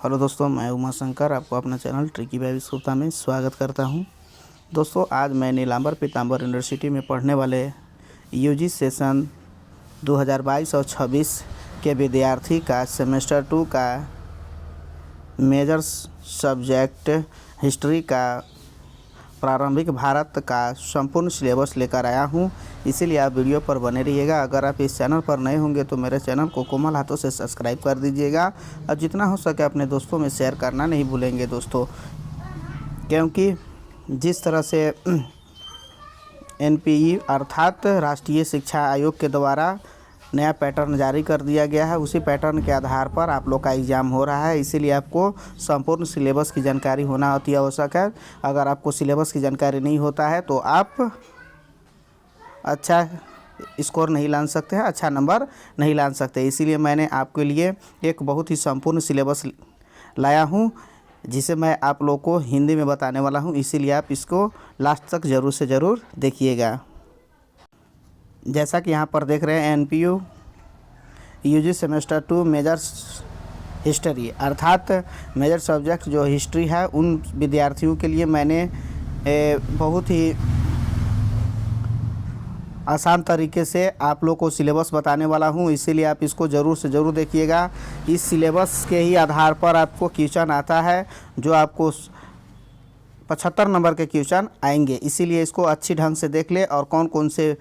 Hello दोस्तों, मैं उमा शंकर आपको अपना चैनल ट्रिकी बाय विश्वता में स्वागत करता हूं। दोस्तों, आज मैं नीलांबर पीतांबर यूनिवर्सिटी में पढ़ने वाले यूजी सेशन 2022 और 26 के विद्यार्थी का सेमेस्टर 2 का मेजर सब्जेक्ट हिस्ट्री का प्रारंभिक भारत का संपूर्ण सिलेबस लेकर आया हूं। इसीलिए आप वीडियो पर बने रहिएगा। अगर आप इस चैनल पर नए होंगे तो मेरे चैनल को कोमल हाथों से सब्सक्राइब कर दीजिएगा और जितना हो सके अपने दोस्तों में शेयर करना नहीं भूलेंगे दोस्तों, क्योंकि जिस तरह से एनपीई अर्थात राष्ट्रीय शिक्षा आयोग के द्वारा नया पैटर्न जारी कर दिया गया है, उसी पैटर्न के आधार पर आप लोग का एग्ज़ाम हो रहा है। इसीलिए आपको संपूर्ण सिलेबस की जानकारी होना अति आवश्यक है। अगर आपको सिलेबस की जानकारी नहीं होता है तो आप अच्छा स्कोर नहीं ला सकते हैं, अच्छा नंबर नहीं ला सकते। इसीलिए मैंने आपके लिए एक बहुत ही संपूर्ण सिलेबस लाया हूं, जिसे मैं आप लोग को हिंदी में बताने वाला हूं। इसीलिए आप इसको लास्ट तक ज़रूर से ज़रूर देखिएगा। जैसा कि यहाँ पर देख रहे हैं, NPU UG semester 2 major history अर्थात मेजर सब्जेक्ट जो हिस्ट्री है, उन विद्यार्थियों के लिए मैंने बहुत ही आसान तरीके से आप लोग को सिलेबस बताने वाला हूं। इसीलिए आप इसको ज़रूर से ज़रूर देखिएगा। इस सिलेबस के ही आधार पर आपको क्वेश्चन आता है, जो आपको 75 नंबर के क्वेश्चन आएंगे। इसीलिए इसको अच्छी ढंग से देख ले और कौन कौन से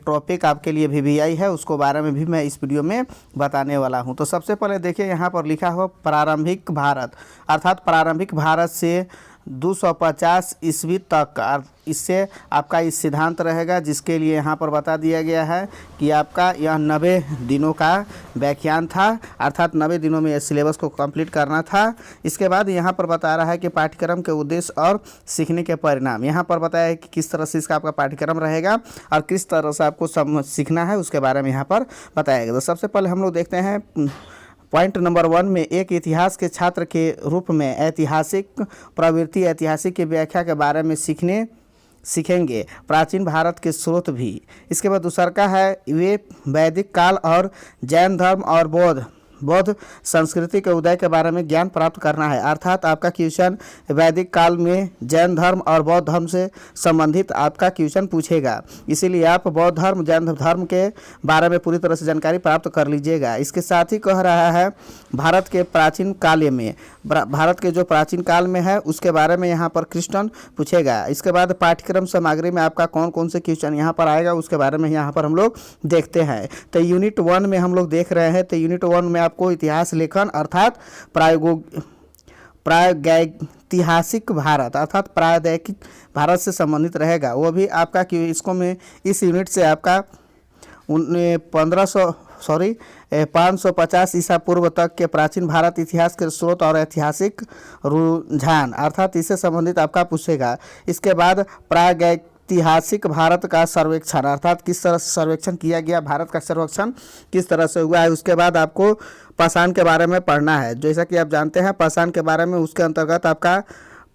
टॉपिक आपके लिए वीवीआई है उसको बारे में भी मैं इस वीडियो में बताने वाला हूं। तो सबसे पहले देखिए, यहाँ पर लिखा हुआ प्रारंभिक भारत अर्थात प्रारंभिक भारत से 250 ईस्वी तक। इससे आपका इस सिद्धांत रहेगा, जिसके लिए यहाँ पर बता दिया गया है कि आपका यह 90 दिनों का व्याख्यान था, अर्थात 90 दिनों में यह सिलेबस को कंप्लीट करना था। इसके बाद यहाँ पर बता रहा है कि पाठ्यक्रम के उद्देश्य और सीखने के परिणाम। यहाँ पर बताया है कि किस तरह से इसका आपका पाठ्यक्रम रहेगा और किस तरह से आपको सीखना है, उसके बारे में यहाँ पर बताया गया। तो सबसे पहले हम लोग देखते हैं पॉइंट नंबर 1 में, एक इतिहास के छात्र के रूप में ऐतिहासिक प्रवृत्ति, ऐतिहासिक की व्याख्या के बारे में सीखेंगे। प्राचीन भारत के स्रोत भी। इसके बाद दूसरा का है, वे वैदिक काल और जैन धर्म और बौद्ध संस्कृति के उदय के बारे में ज्ञान प्राप्त करना है। अर्थात आपका क्वेश्चन वैदिक काल में जैन धर्म और बौद्ध धर्म से संबंधित आपका क्वेश्चन पूछेगा। इसीलिए आप बौद्ध धर्म जैन धर्म के बारे में पूरी तरह से जानकारी प्राप्त कर लीजिएगा। इसके साथ ही कह रहा है, भारत के प्राचीन काल में, भारत के जो प्राचीन काल में है उसके बारे में यहाँ पर क्वेश्चन पूछेगा। इसके बाद पाठ्यक्रम सामग्री में आपका कौन कौन से क्वेश्चन यहाँ पर आएगा उसके बारे में यहाँ पर हम लोग देखते हैं। तो यूनिट 1 में हम लोग देख रहे हैं। तो यूनिट 1 में आपको इतिहास लेखन अर्थात प्रागैतिहासिक भारत अर्थात प्रागैतिक भारत से संबंधित रहेगा। वो भी आपका कि इसको में इस यूनिट से आपका 550 ईसा पूर्व तक के प्राचीन भारत इतिहास के स्रोत और ऐतिहासिक रुझान अर्थात इससे संबंधित आपका पूछेगा। इसके बाद प्रागैतिहासिक भारत का सर्वेक्षण अर्थात किस तरह से सर्वेक्षण किया गया, भारत का सर्वेक्षण किस तरह से हुआ है। उसके बाद आपको पाषाण के बारे में पढ़ना है। जैसा कि आप जानते हैं पाषाण के बारे में, उसके अंतर्गत आपका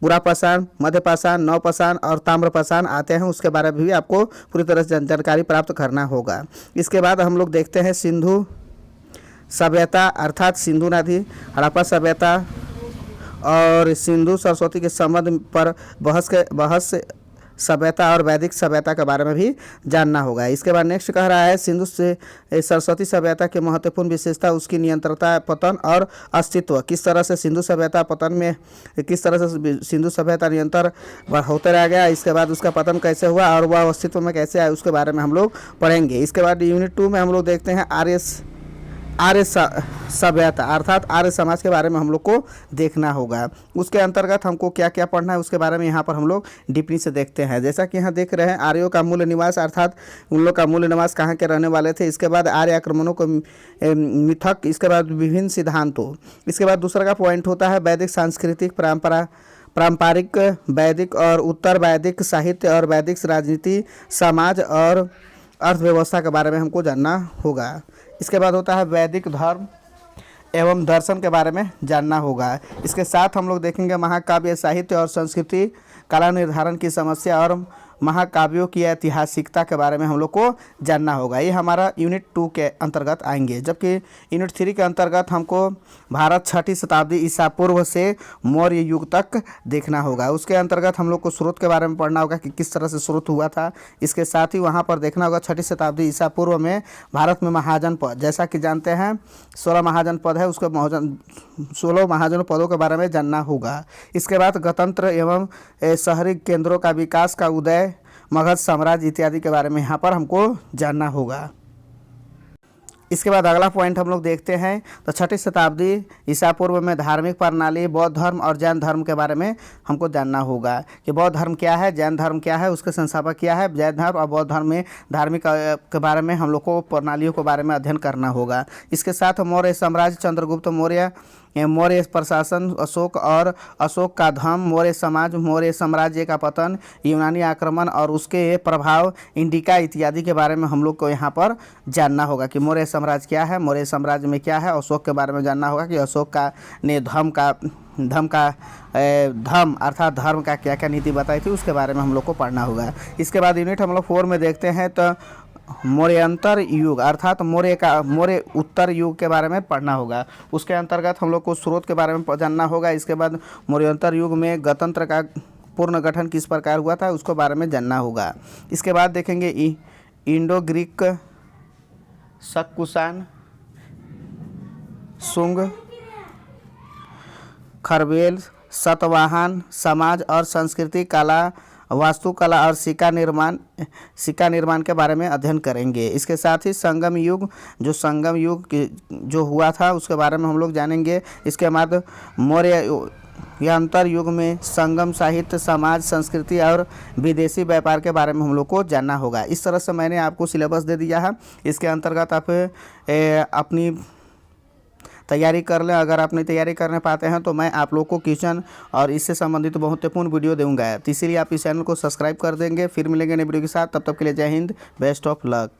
पूरा पाषाण, मध्य पाषाण, नव पाषाण और ताम्र पाषाण आते हैं। उसके बारे में भी आपको पूरी तरह से जानकारी प्राप्त करना होगा। इसके बाद हम लोग देखते हैं सिंधु सभ्यता अर्थात सिंधु नदी, हड़प्पा सभ्यता और सिंधु सरस्वती के संबंध पर बहस सभ्यता और वैदिक सभ्यता के बारे में भी जानना होगा। इसके बाद नेक्स्ट कह रहा है, सिंधु से सरस्वती सभ्यता की महत्वपूर्ण विशेषता, उसकी निरंतरता, पतन और अस्तित्व। किस तरह से सिंधु सभ्यता पतन में, किस तरह से सिंधु सभ्यता निरंतर होते रह गया, इसके बाद उसका पतन कैसे हुआ और वह अस्तित्व में कैसे आया, उसके बारे में हम लोग पढ़ेंगे। इसके बाद यूनिट 2 में हम लोग देखते हैं आर्य सभ्यता अर्थात आर्य समाज के बारे में हम लोग को देखना होगा। उसके अंतर्गत हमको क्या क्या पढ़ना है उसके बारे में यहाँ पर हम लोग डीपली से देखते हैं। जैसा कि यहाँ देख रहे हैं, आर्यों का मूल निवास अर्थात उन लोग का मूल निवास कहाँ के रहने वाले थे। इसके बाद आर्य आक्रमणों को मिथक, इसके बाद विभिन्न सिद्धांतों। इसके बाद दूसरा का पॉइंट होता है वैदिक सांस्कृतिक पारंपरिक वैदिक और उत्तर वैदिक साहित्य और वैदिक राजनीति, समाज और अर्थव्यवस्था के बारे में हमको जानना होगा। इसके बाद होता है वैदिक धर्म एवं दर्शन के बारे में जानना होगा। इसके साथ हम लोग देखेंगे महाकाव्य, साहित्य और संस्कृति, कला निर्धारण की समस्या और महाकाव्यों की ऐतिहासिकता के बारे में हम लोग को जानना होगा। ये हमारा यूनिट 2 के अंतर्गत आएंगे। जबकि यूनिट 3 के अंतर्गत हमको भारत 6ठी शताब्दी ईसा पूर्व से मौर्य युग तक देखना होगा। उसके अंतर्गत हम लोग को स्रोत के बारे में पढ़ना होगा कि किस तरह से स्रोत हुआ था। इसके साथ ही वहाँ पर देखना होगा 6ठी शताब्दी ईसा पूर्व में भारत में महाजनपद, जैसा कि जानते हैं 16 महाजनपद है, उसको 16 महाजनपदों के बारे में जानना होगा। इसके बाद गणतंत्र एवं शहरी केंद्रों का विकास का उदय, मगध साम्राज्य इत्यादि के बारे में यहाँ पर हमको जानना होगा। इसके बाद अगला पॉइंट हम लोग देखते हैं तो 6ठी शताब्दी ईसा पूर्व में धार्मिक प्रणाली, बौद्ध धर्म और जैन धर्म के बारे में हमको जानना होगा कि बौद्ध धर्म क्या है, जैन धर्म क्या है, उसके संस्थापक क्या है। जैन धर्म और बौद्ध धर्म में धार्मिक के बारे में हम लोग को प्रणालियों के बारे में अध्ययन करना होगा। इसके साथ मौर्य साम्राज्य, चंद्रगुप्त मौर्य, मौर्य प्रशासन, अशोक और अशोक का धर्म, मौर्य समाज, मौर्य साम्राज्य का पतन, यूनानी आक्रमण और उसके प्रभाव, इंडिका इत्यादि के बारे में हम लोग को यहाँ पर जानना होगा कि मौर्य साम्राज्य क्या है, मौर्य साम्राज्य में क्या है। अशोक के बारे में जानना होगा कि अशोक का ने धर्म अर्थात धर्म का क्या क्या नीति बताई थी, उसके बारे में हम लोग को पढ़ना होगा। इसके बाद यूनिट हम लोग 4 में देखते हैं तो मौर्योत्तर युग अर्थात मौर्य उत्तर युग के बारे में पढ़ना होगा। उसके अंतर्गत हम लोग को स्रोत के बारे में जानना होगा। इसके बाद मौर्योत्तर युग में गणतंत्र का पूर्ण गठन किस प्रकार हुआ था, उसके बारे में जानना होगा। इसके बाद देखेंगे इंडो ग्रीक, शक कुषाण, शुंग, खरबेल, सातवाहन, समाज और संस्कृति, कला, वास्तुकला और सिक्का निर्माण के बारे में अध्ययन करेंगे। इसके साथ ही संगम युग जो हुआ था उसके बारे में हम लोग जानेंगे। इसके बाद मौर्योत्तर युग में संगम, साहित्य, समाज, संस्कृति और विदेशी व्यापार के बारे में हम लोग को जानना होगा। इस तरह से मैंने आपको सिलेबस दे दिया है। इसके अंतर्गत आप अपनी तैयारी कर लें। अगर आप नहीं तैयारी करने पाते हैं तो मैं आप लोग को क्वेश्चन और इससे संबंधित महत्वपूर्ण वीडियो दूंगा, तो इसीलिए आप इस चैनल को सब्सक्राइब कर देंगे। फिर मिलेंगे नई वीडियो के साथ, तब तक के लिए जय हिंद, बेस्ट ऑफ लक।